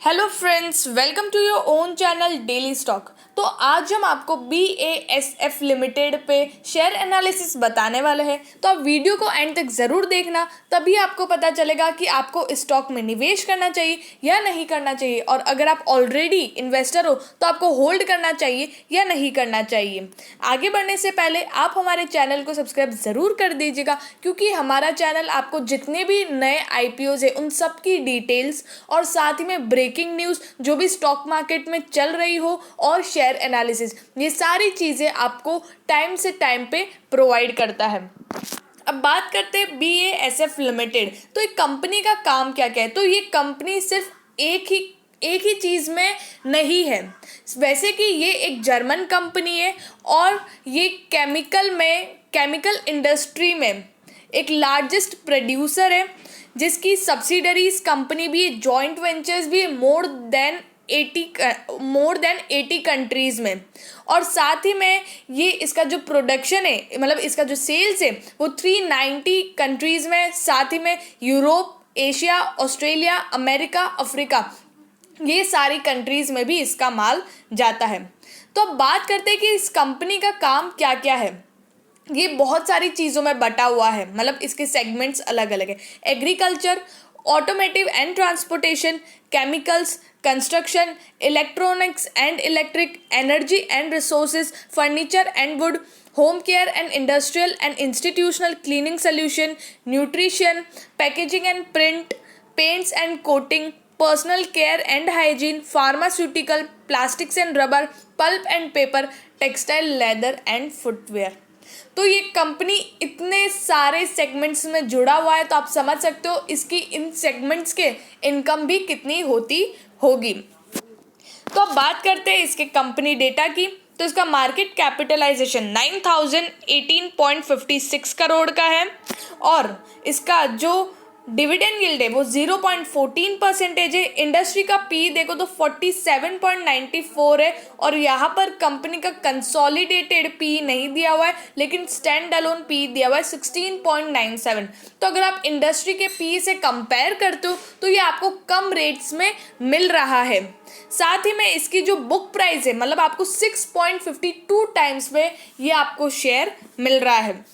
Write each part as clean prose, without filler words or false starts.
Hello friends, welcome to your own channel daily stock. तो आज हम आपको BASF लिमिटेड पे शेयर एनालिसिस बताने वाले हैं। तो आप वीडियो को एंड तक ज़रूर देखना, तभी आपको पता चलेगा कि आपको स्टॉक में निवेश करना चाहिए या नहीं करना चाहिए, और अगर आप ऑलरेडी इन्वेस्टर हो तो आपको होल्ड करना चाहिए या नहीं करना चाहिए। आगे बढ़ने से पहले आप हमारे चैनल को सब्सक्राइब ज़रूर कर दीजिएगा, क्योंकि हमारा चैनल आपको जितने भी नए IPOs है उन सब की डिटेल्स और साथ ही में ब्रेकिंग न्यूज़, जो भी स्टॉक मार्केट में चल रही हो, और शेयर एनालिसिस, ये सारी चीज़ें आपको टाइम से टाइम पे प्रोवाइड करता है। अब बात करते हैं BASF लिमिटेड। तो एक कंपनी का काम क्या क्या है। तो ये कंपनी सिर्फ एक ही चीज़ में नहीं है। वैसे कि ये एक जर्मन कंपनी है और ये केमिकल इंडस्ट्री में एक लार्जेस्ट प्रोड्यूसर है, जिसकी सब्सिडरीज कंपनी भी है, जॉइंट वेंचर्स भी है मोर देन 80 कंट्रीज़ में। और साथ ही में ये इसका जो प्रोडक्शन है, मतलब इसका जो सेल्स है, वो 390 कंट्रीज़ में, साथ ही में Europe, Asia, Australia, America, Africa, ये सारी कंट्रीज़ में भी इसका माल जाता है। तो अब बात करते हैं कि इस कंपनी का काम क्या क्या है। ये बहुत सारी चीज़ों में बटा हुआ है, मतलब इसके सेगमेंट्स अलग अलग है। Agriculture, automotive and transportation, chemicals, construction, electronics and electric, energy and resources, furniture and would, home care and industrial and institutional cleaning solution, nutrition, packaging and print, paints and coating, personal care and hygiene, pharmaceutical, plastics and rubber, pulp and paper, textile, leather and footwear. तो ये company इतने सारे segments में जुड़ा हुआ है, तो आप समझ सकते हो इसकी इन सेगमेंट्स के इनकम भी कितनी होती होगी। तो अब बात करते हैं इसके कंपनी डेटा की। तो इसका मार्केट कैपिटलाइजेशन 9018.56 करोड़ का है, और इसका जो डिविडेंड यील्ड है वो 0.14% है। इंडस्ट्री का पी देखो तो 47.94 है, और यहाँ पर कंपनी का कंसोलिडेटेड पी नहीं दिया हुआ है, लेकिन स्टैंड अलोन पी दिया हुआ है 16.97। तो अगर आप इंडस्ट्री के पी से कंपेयर करते हो तो ये आपको कम रेट्स में मिल रहा है। साथ ही में इसकी जो बुक प्राइस है, मतलब आपको 6.52 टाइम्स में ये आपको शेयर मिल रहा है।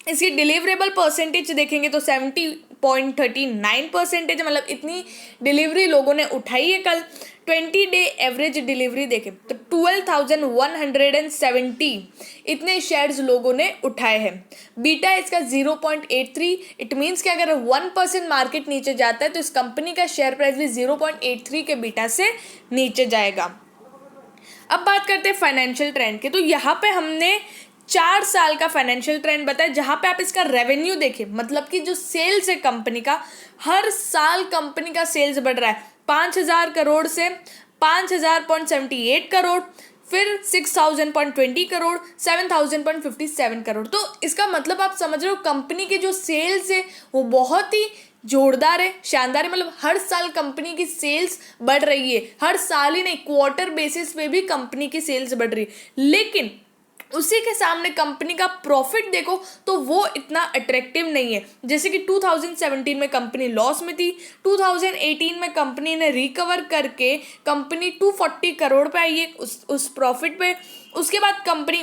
इसकी डिलीवरेबल परसेंटेज देखेंगे तो 70.39% है, मतलब इतनी डिलीवरी लोगों ने उठाई है कल। 20 डे एवरेज डिलीवरी देखें तो 12,170 इतने शेयर्स लोगों ने उठाए हैं। बीटा इसका 0.83, इट मीन्स कि अगर 1% मार्केट नीचे जाता है तो इस कंपनी का शेयर प्राइस भी 0.83 के बीटा से नीचे जाएगा। अब बात करते हैं फाइनेंशियल ट्रेंड के। तो यहाँ पे हमने 4 साल का फाइनेंशियल ट्रेंड बताया, जहाँ पे आप इसका रेवेन्यू देखें, मतलब कि जो सेल्स है कंपनी का, हर साल कंपनी का सेल्स बढ़ रहा है 5,000 करोड़ से 5,000.78 करोड़, फिर 6,000.20 करोड़, 7,000.57 करोड़। तो इसका मतलब आप समझ रहे हो कंपनी के जो सेल्स है वो बहुत ही जोरदार है, शानदार है। मतलब हर साल कंपनी की सेल्स बढ़ रही है, हर साल ही नहीं, क्वार्टर बेसिस पे भी कंपनी की सेल्स बढ़ रही है। लेकिन उसी के सामने कंपनी का प्रॉफिट देखो तो वो इतना अट्रैक्टिव नहीं है। जैसे कि 2017 में कंपनी लॉस में थी, 2018 में कंपनी ने रिकवर करके कंपनी 240 करोड़ पे आई है उस प्रॉफिट पे। उसके बाद कंपनी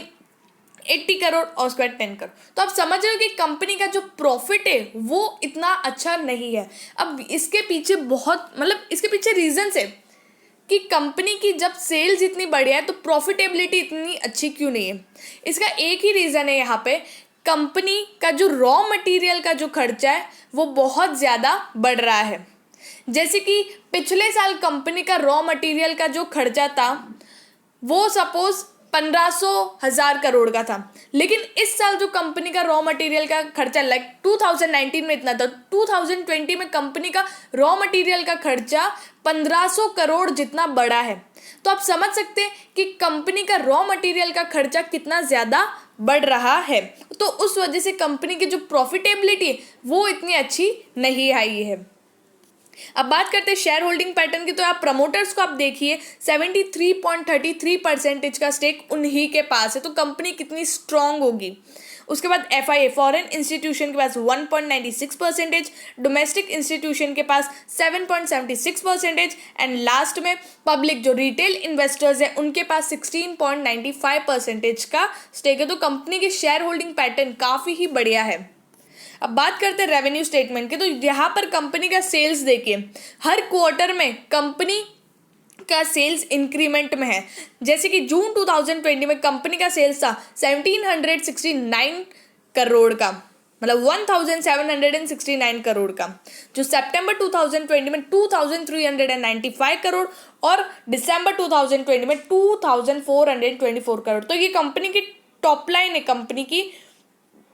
80 करोड़ और उसके बाद 10 करोड़। तो आप समझ रहे हो कि कंपनी का जो प्रॉफिट है वो इतना अच्छा नहीं है। अब इसके पीछे इसके पीछे रीजंस है कि कंपनी की जब सेल्स इतनी बढ़िया है तो प्रॉफिटेबिलिटी इतनी अच्छी क्यों नहीं है। इसका एक ही रीज़न है, यहाँ पे कंपनी का जो रॉ मटेरियल का जो खर्चा है वो बहुत ज़्यादा बढ़ रहा है। जैसे कि पिछले साल कंपनी का रॉ मटेरियल का जो खर्चा था वो सपोज 1,500,000 करोड़ का था, लेकिन इस साल जो कंपनी का रॉ मटेरियल का खर्चा 2019 में इतना था, 2020 में कंपनी का रॉ मटेरियल का खर्चा 1,500 करोड़ जितना बड़ा है। तो आप समझ सकते हैं कि कंपनी का रॉ मटेरियल का खर्चा कितना ज़्यादा बढ़ रहा है। तो उस वजह से कंपनी की जो प्रॉफिटेबिलिटी है वो इतनी अच्छी नहीं आई है। अब बात करते हैं शेयर होल्डिंग पैटर्न की। तो आप प्रमोटर्स को आप देखिए 73.33% का स्टेक उन्हीं के पास है। तो कंपनी कितनी स्ट्रांग होगी। उसके बाद FIA फॉरेन इंस्टीट्यूशन के पास 1.96%, डोमेस्टिक इंस्टीट्यूशन के पास 7.76% एंड लास्ट में पब्लिक जो रिटेल इन्वेस्टर्स हैं उनके पास 16.95% का स्टेक है। तो कंपनी की शेयर होल्डिंग पैटर्न काफ़ी ही बढ़िया है। अब बात करते हैं रेवेन्यू स्टेटमेंट की। तो यहाँ पर कंपनी का सेल्स देखिए, हर क्वार्टर में कंपनी का सेल्स इंक्रीमेंट में है। जैसे कि जून 2020 में कंपनी का सेल्स था 1769 करोड़ का, मतलब 1769 करोड़ का, जो सितंबर 2020 में 2395 करोड़ और दिसंबर 2020 में 2424 करोड़। तो ये कंपनी की टॉप लाइन है कंपनी की,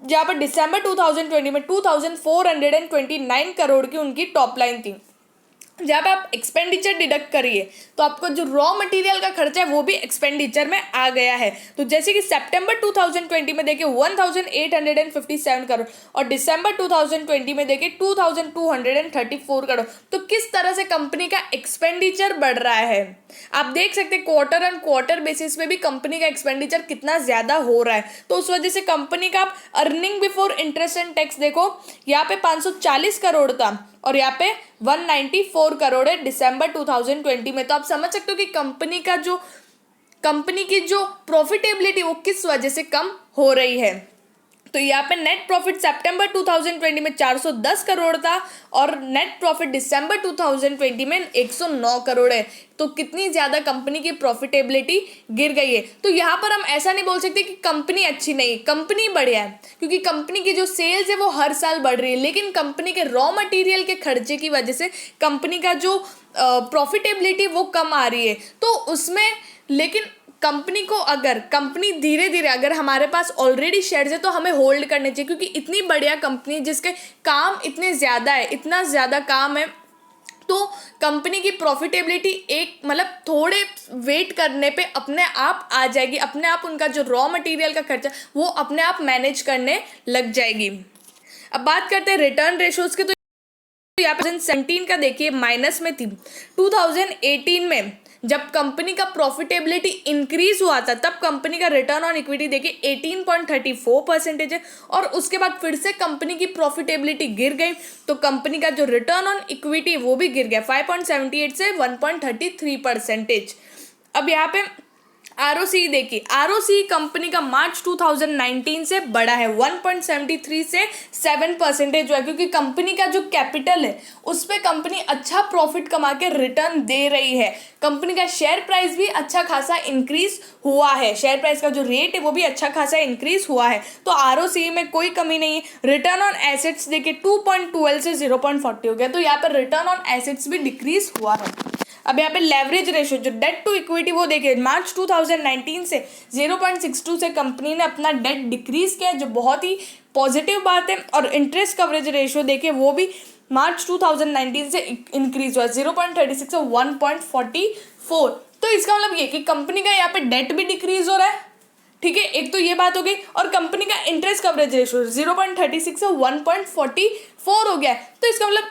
जहाँ पर दिसंबर 2020 में 2429 करोड़ की उनकी टॉप लाइन थी। जहाँ पे आप एक्सपेंडिचर डिडक्ट करिए तो आपको जो रॉ मटेरियल का खर्चा है वो भी एक्सपेंडिचर में आ गया है। तो जैसे कि सितंबर 2020 में देखिए 1857 करोड़ और दिसंबर 2020 में देखिए 2234 करोड़। तो किस तरह से कंपनी का एक्सपेंडिचर बढ़ रहा है आप देख सकते हैं। क्वार्टर ऑन क्वार्टर बेसिस पे भी कंपनी का एक्सपेंडिचर कितना ज़्यादा हो रहा है। तो उस वजह से कंपनी का आप earning before interest and tax देखो, यहाँ पे 540 करोड़ था और यहाँ पे 194 करोड़ है दिसंबर 2020 में। तो आप समझ सकते हो कि कंपनी की जो प्रॉफिटेबिलिटी वो किस वजह से कम हो रही है। तो यहाँ पे नेट प्रॉफिट सितंबर 2020 में 410 करोड़ था और नेट प्रॉफिट दिसंबर 2020 में 109 करोड़ है। तो कितनी ज़्यादा कंपनी की प्रॉफिटेबिलिटी गिर गई है। तो यहाँ पर हम ऐसा नहीं बोल सकते कि कंपनी अच्छी नहीं, कंपनी बढ़िया है, क्योंकि कंपनी की जो सेल्स है वो हर साल बढ़ रही है, लेकिन कंपनी के रॉ मटेरियल के खर्चे की वजह से कंपनी का जो प्रॉफिटेबिलिटी वो कम आ रही है। तो उसमें लेकिन कंपनी धीरे धीरे अगर हमारे पास ऑलरेडी शेयर्स है तो हमें होल्ड करने चाहिए, क्योंकि इतनी बढ़िया कंपनी जिसके काम इतने ज़्यादा है, इतना ज़्यादा काम है, तो कंपनी की प्रॉफिटेबिलिटी एक मतलब थोड़े वेट करने पे अपने आप आ जाएगी, अपने आप उनका जो रॉ मटेरियल का खर्चा वो अपने आप मैनेज करने लग जाएगी। अब बात करते हैं रिटर्न रेशोज़ के। तो यहाँ पे 2017 का देखिए माइनस में थी। 2018 में जब कंपनी का प्रॉफिटेबिलिटी इंक्रीज हुआ था तब कंपनी का रिटर्न ऑन इक्विटी देखिए 18.34% है और उसके बाद फिर से कंपनी की प्रॉफिटेबिलिटी गिर गई, तो कंपनी का जो रिटर्न ऑन इक्विटी वो भी गिर गया 5.78 से 1.33%। अब यहाँ पे ROC देखिए, ROC कंपनी का मार्च 2019 से बढ़ा है 1.73 से 7% जो है, क्योंकि कंपनी का जो कैपिटल है उस पर कंपनी अच्छा प्रॉफिट कमा के रिटर्न दे रही है। कंपनी का शेयर प्राइस भी अच्छा खासा इंक्रीज हुआ है, शेयर प्राइस का जो रेट है वो भी अच्छा खासा इंक्रीज हुआ है। तो ROC में कोई कमी नहीं है। रिटर्न ऑन एसेट्स देखिए 2.12 से 0.40 हो गया, तो यहाँ पर रिटर्न ऑन एसेट्स भी डिक्रीज हुआ है। अब यहाँ पे लेवरेज रेशो जो डेट टू इक्विटी वो देखिए मार्च 2019 से 0.62 से कंपनी ने अपना डेट डिक्रीज किया, जो बहुत ही पॉजिटिव बात है। और इंटरेस्ट कवरेज रेशो देखिए वो भी मार्च 2019 से इंक्रीज हुआ 0.36 से 1.44। तो इसका मतलब ये कि कंपनी का यहाँ पे डेट भी डिक्रीज हो रहा है, ठीक है, एक तो ये बात हो गई, और कंपनी का इंटरेस्ट कवरेज रेशो 0.36 से 1.44 हो गया है। तो इसका मतलब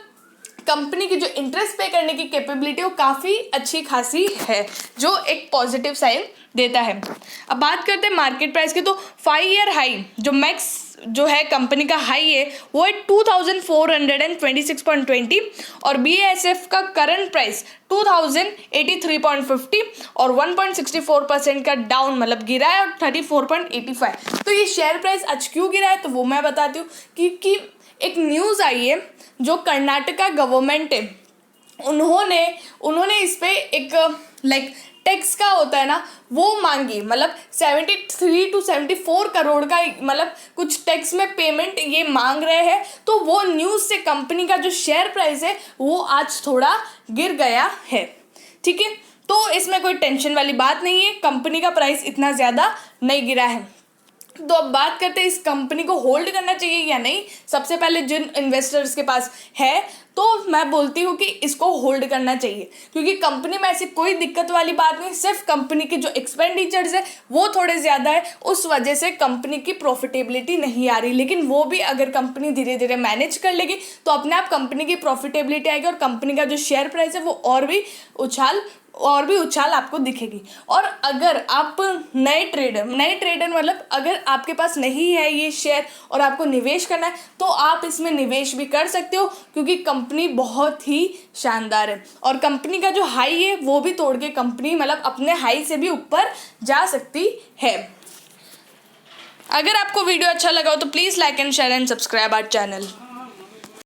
कंपनी की जो इंटरेस्ट पे करने की कैपेबिलिटी वो काफ़ी अच्छी खासी है, जो एक पॉजिटिव साइन देता है। अब बात करते हैं मार्केट प्राइस की। तो 5 ईयर हाई जो मैक्स जो है कंपनी का हाई है वो है 2426.20 और BASF का करंट प्राइस 2083.50 और 1.64% का डाउन मतलब गिरा है और 34.85। तो ये शेयर प्राइस आज क्यों गिरा है तो वो मैं बताती हूँ, क्योंकि एक न्यूज़ आई है जो कर्नाटका गवर्नमेंट है उन्होंने इस पे एक टैक्स का होता है ना वो मांगी, मतलब 73 to 74 करोड़ का मतलब कुछ टैक्स में पेमेंट ये मांग रहे हैं। तो वो न्यूज़ से कंपनी का जो शेयर प्राइस है वो आज थोड़ा गिर गया है, ठीक है। तो इसमें कोई टेंशन वाली बात नहीं है, कंपनी का प्राइस इतना ज़्यादा नहीं गिरा है। तो अब बात करते हैं इस कंपनी को होल्ड करना चाहिए या नहीं। सबसे पहले जिन इन्वेस्टर्स के पास है तो मैं बोलती हूँ कि इसको होल्ड करना चाहिए, क्योंकि कंपनी में ऐसी कोई दिक्कत वाली बात नहीं, सिर्फ कंपनी के जो एक्सपेंडिचर्स है वो थोड़े ज़्यादा है, उस वजह से कंपनी की प्रॉफिटेबिलिटी नहीं आ रही। लेकिन वो भी अगर कंपनी धीरे धीरे मैनेज कर लेगी तो अपने आप कंपनी की प्रॉफिटेबिलिटी आएगी और कंपनी का जो शेयर प्राइस है वो और भी उछाल और भी उछाल आपको दिखेगी। और अगर आप नए ट्रेडर मतलब अगर आपके पास नहीं है ये शेयर और आपको निवेश करना है तो आप इसमें निवेश भी कर सकते हो, क्योंकि कंपनी बहुत ही शानदार है और कंपनी का जो हाई है वो भी तोड़ के कंपनी मतलब अपने हाई से भी ऊपर जा सकती है। अगर आपको वीडियो अच्छा लगा हो तो please like and share and subscribe our channel.